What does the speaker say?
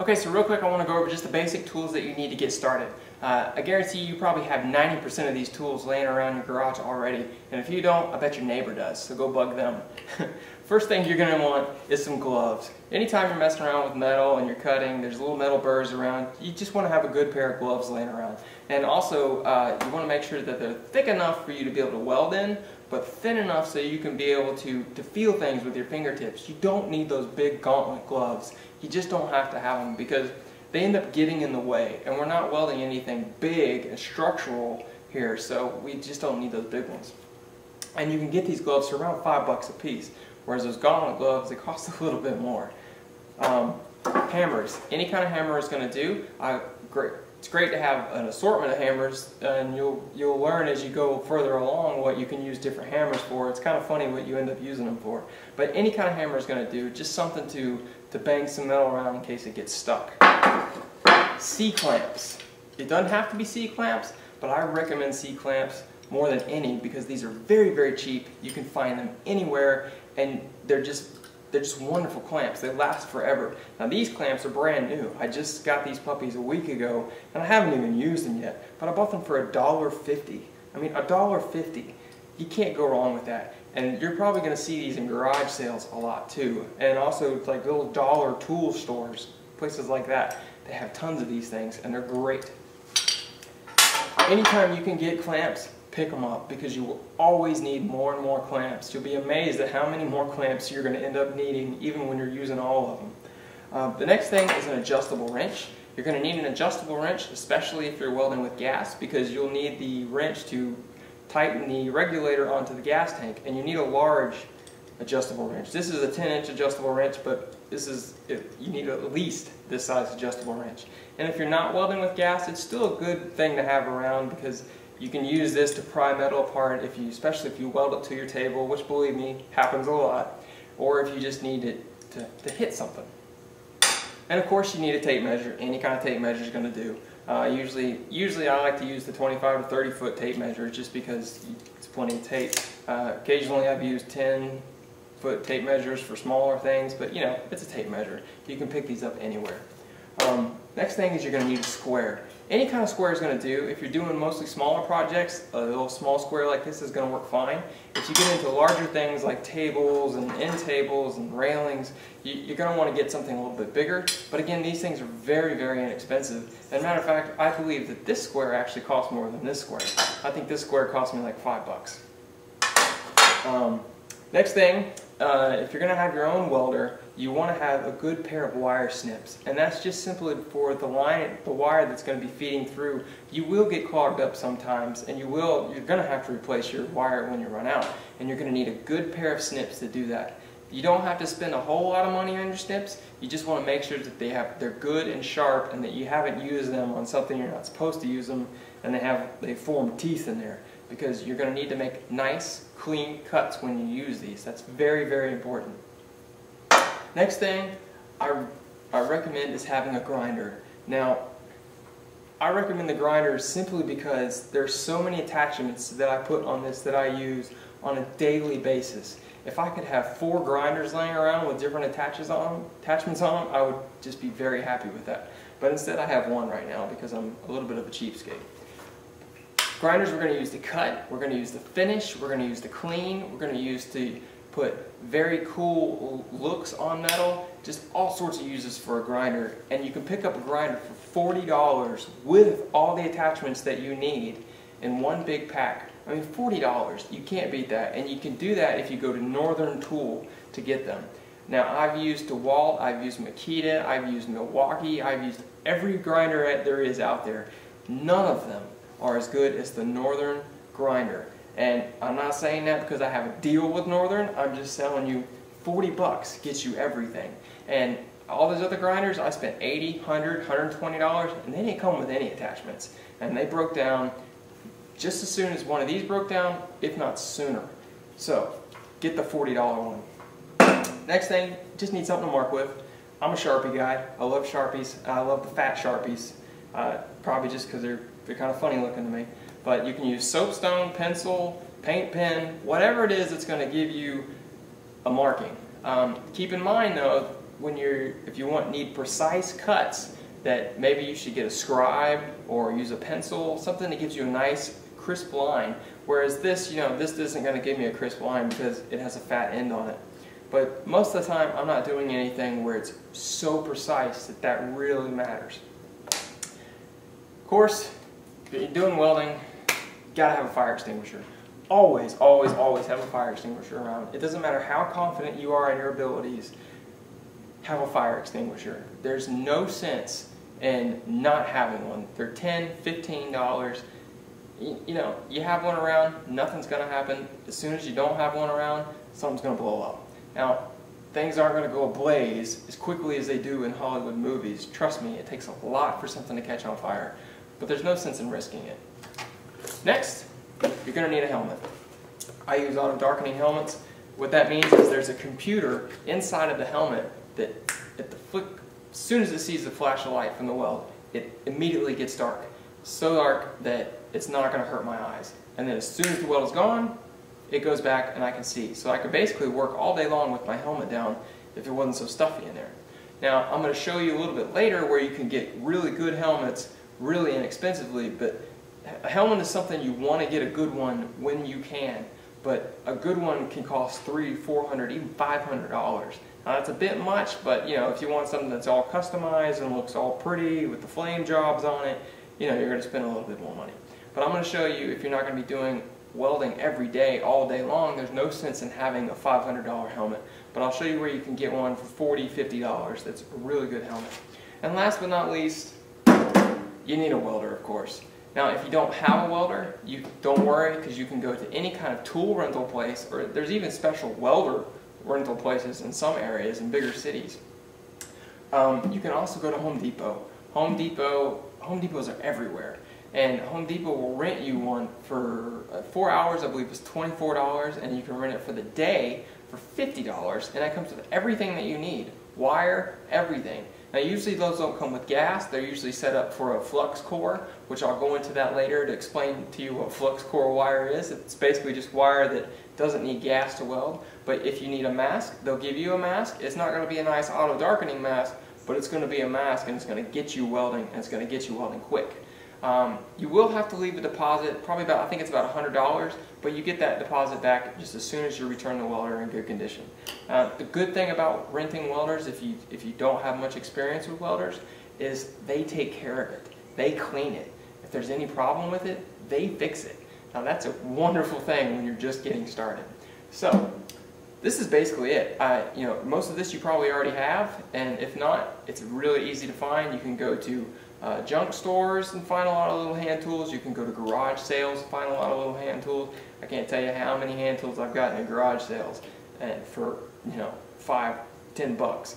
Okay, so real quick I want to go over just the basic tools that you need to get started. I guarantee you probably have 90% of these tools laying around your garage already, and if you don't, I bet your neighbor does, so go bug them. First thing you're going to want is some gloves. Anytime you're messing around with metal and you're cutting, there's little metal burrs around, you just want to have a good pair of gloves laying around. And also, you want to make sure that they're thick enough for you to be able to weld in, but thin enough so you can be able to feel things with your fingertips. You don't need those big gauntlet gloves. You just don't have to have them because they end up getting in the way, and we're not welding anything big and structural here, so we just don't need those big ones. And you can get these gloves for around $5 a piece, whereas those gauntlet gloves, they cost a little bit more. Hammers. Any kind of hammer is going to do. It's great to have an assortment of hammers, and you'll learn as you go further along what you can use different hammers for. It's kind of funny what you end up using them for. But any kind of hammer is going to do, just something to bang some metal around in case it gets stuck. C-clamps. It doesn't have to be C-clamps, but I recommend C-clamps more than any because these are very, very cheap. You can find them anywhere, and they're just wonderful clamps. They last forever. Now these clamps are brand new. I just got these puppies a week ago, and I haven't even used them yet, but I bought them for $1.50. I mean, $1.50. You can't go wrong with that. And you're probably going to see these in garage sales a lot too. And also like little dollar tool stores, places like that. They have tons of these things, and they're great. Anytime you can get clamps, pick them up because you will always need more and more clamps. You'll be amazed at how many more clamps you're going to end up needing even when you're using all of them. The next thing is an adjustable wrench. You're going to need an adjustable wrench, especially if you're welding with gas, because you'll need the wrench to tighten the regulator onto the gas tank, and you need a large adjustable wrench. This is a 10-inch adjustable wrench, but you need at least this size adjustable wrench. And if you're not welding with gas, it's still a good thing to have around because you can use this to pry metal apart, especially if you weld it to your table, which believe me, happens a lot, or if you just need it to hit something. And of course you need a tape measure. Any kind of tape measure is going to do. Usually I like to use the 25 to 30 foot tape measure just because it's plenty of tape. Occasionally I've used 10-foot tape measures for smaller things, but you know, it's a tape measure. You can pick these up anywhere. Next thing is you're going to need a square. Any kind of square is going to do. If you're doing mostly smaller projects, a little small square like this is going to work fine. If you get into larger things like tables and end tables and railings, you're going to want to get something a little bit bigger. But again, these things are very, very inexpensive. As a matter of fact, I believe that this square actually costs more than this square. I think this square cost me like $5. Next thing, if you're going to have your own welder, you want to have a good pair of wire snips, and that's just simply for the wire that's going to be feeding through. You will get clogged up sometimes, and you're going to have to replace your wire when you run out, and you're going to need a good pair of snips to do that. You don't have to spend a whole lot of money on your snips. You just want to make sure that they're good and sharp, and that you haven't used them on something you're not supposed to use them, and they form teeth in there, because you're going to need to make nice, clean cuts when you use these. That's very, very important. Next thing I recommend is having a grinder. Now, I recommend the grinder simply because there's so many attachments that I put on this that I use on a daily basis. If I could have 4 grinders laying around with different attachments on them, I would just be very happy with that. But instead I have one right now because I'm a little bit of a cheapskate. Grinders we're going to use to cut, we're going to use to finish, we're going to use to clean, we're going to use to put very cool looks on metal, just all sorts of uses for a grinder. And you can pick up a grinder for $40 with all the attachments that you need in one big pack. I mean, $40, you can't beat that. And you can do that if you go to Northern Tool to get them. Now, I've used DeWalt, I've used Makita, I've used Milwaukee, I've used every grinder there is out there. None of them are as good as the Northern grinder. And I'm not saying that because I have a deal with Northern. I'm just telling you, $40 gets you everything. And all those other grinders, I spent $80, $100, $120, and they didn't come with any attachments. And they broke down just as soon as one of these broke down, if not sooner. So, get the $40 one. Next thing, just need something to mark with. I'm a Sharpie guy. I love Sharpies. I love the fat Sharpies. Probably just because they're kind of funny looking to me. But you can use soapstone, pencil, paint pen, whatever it is that's going to give you a marking. Keep in mind though, if you need precise cuts, that maybe you should get a scribe or use a pencil, something that gives you a nice crisp line. Whereas this, this isn't going to give me a crisp line because it has a fat end on it. But most of the time, I'm not doing anything where it's so precise that really matters. Of course, if you're doing welding, you gotta have a fire extinguisher. Always, always, always have a fire extinguisher around. It doesn't matter how confident you are in your abilities, have a fire extinguisher. There's no sense in not having one. They're $10, $15. You have one around, nothing's going to happen. As soon as you don't have one around, something's going to blow up. Now, things aren't going to go ablaze as quickly as they do in Hollywood movies. Trust me, it takes a lot for something to catch on fire. But there's no sense in risking it. Next, you're going to need a helmet. I use auto darkening helmets. What that means is there's a computer inside of the helmet that at the flick, as soon as it sees the flash of light from the weld, it immediately gets dark. So dark that it's not going to hurt my eyes. And then as soon as the weld is gone, it goes back and I can see. So I could basically work all day long with my helmet down if it wasn't so stuffy in there. Now I'm going to show you a little bit later where you can get really good helmets really inexpensively, but a helmet is something you want to get a good one when you can. But a good one can cost $300, $400, even $500. Now that's a bit much, but if you want something that's all customized and looks all pretty with the flame jobs on it, you're going to spend a little bit more money. But I'm going to show you, if you're not going to be doing welding every day, all day long, there's no sense in having a $500 helmet. But I'll show you where you can get one for $40, $50. That's a really good helmet. And last but not least, you need a welder, of course. Now, if you don't have a welder, you don't worry, because you can go to any kind of tool rental place, or there's even special welder rental places in some areas in bigger cities. You can also go to Home Depot. Home Depots are everywhere, and Home Depot will rent you one for 4 hours. I believe it's $24, and you can rent it for the day for $50, and that comes with everything that you need. Wire, everything. Now usually those don't come with gas. They're usually set up for a flux core, which I'll go into that later to explain to you what flux core wire is. It's basically just wire that doesn't need gas to weld. But if you need a mask, they'll give you a mask. It's not going to be a nice auto darkening mask, but it's going to be a mask, and it's going to get you welding, and it's going to get you welding quick. You will have to leave a deposit, probably about, I think it's about $100, but you get that deposit back just as soon as you return the welder in good condition. The good thing about renting welders, if you don't have much experience with welders, is they take care of it. They clean it. If there's any problem with it, they fix it. Now that's a wonderful thing when you're just getting started. So this is basically it. Most of this you probably already have, and if not, it's really easy to find. You can go to junk stores and find a lot of little hand tools. You can go to garage sales and find a lot of little hand tools. I can't tell you how many hand tools I've gotten in garage sales, and for $5, $10.